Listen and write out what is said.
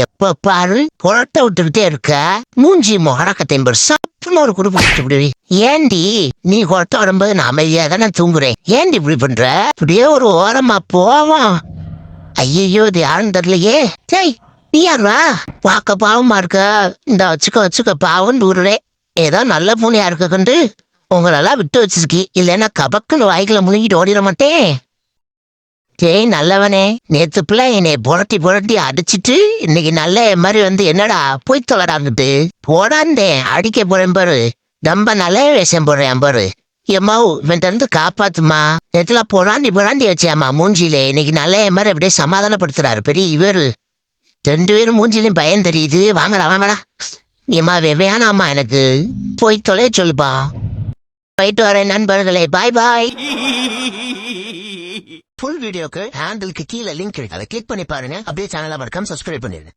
எப்ப பாரு குளத்தை விட்டுக்கிட்டே இருக்க. மூஞ்சி மொகரக்கத்தையும் பாரு, சப்புன்னு ஒரு குடுப்பு. ஏண்டி நீ குளத்தை வரும்போது நான் அமைதியா தானே தூங்குறேன், ஏண்டி இப்படி பண்ற? இப்படியே ஒரு ஓரமா போவோம். ஐயோ இது யாருன்னு தெரியலையே. சரி நீ யாரா? பார்க்க பாவமா இருக்க. இந்த வச்சுக்க பாவம் ஊருலே ஏதோ நல்ல பூனையா இருக்க கண்டு உங்களெல்லாம் விட்டு வச்சிருக்கி. இல்லைன்னா கபக்குன்னு வாய்க்குள்ள முழுங்கிட்டு ஓடிட மாட்டேன். டேய் நல்லவனே, நேத்து பிள்ளை என்னை புரட்டி அடிச்சிட்டு இன்னைக்கு நல்ல மாதிரி என்னடா போய் தொலைடாந்துட்டு போடாந்தேன் அடிக்க போறேன் பாரு. ரொம்ப நல்ல வேஷம் போடுறேன் பாரு. எம்மா இவன்ட்டு இருந்து காப்பாத்துமா. நேத்துல புறாண்டி வச்சியாமா மூஞ்சிலே. இன்னைக்கு நல்ல மாதிரி அப்படியே சமாதானப்படுத்துறாரு பெரிய இவரு. 2 பேரும் மூஞ்சிலையும் பயம் தெரியுது. வாங்கடா. ஏமா வேணாமா, எனக்கு போய் தொலைய சொல்லுப்பா. போயிட்டு வரேன் நண்பர்களே, பாய். ஃபுல் வீடியோக்கு ஹேண்டிலுக்கு கீழே லிங்க் இருக்கு, அதை கிளிக் பண்ணி பாருங்க. அப்படியே சேனலை மறக்காம சப்ஸ்கிரைப் பண்ணிருங்க.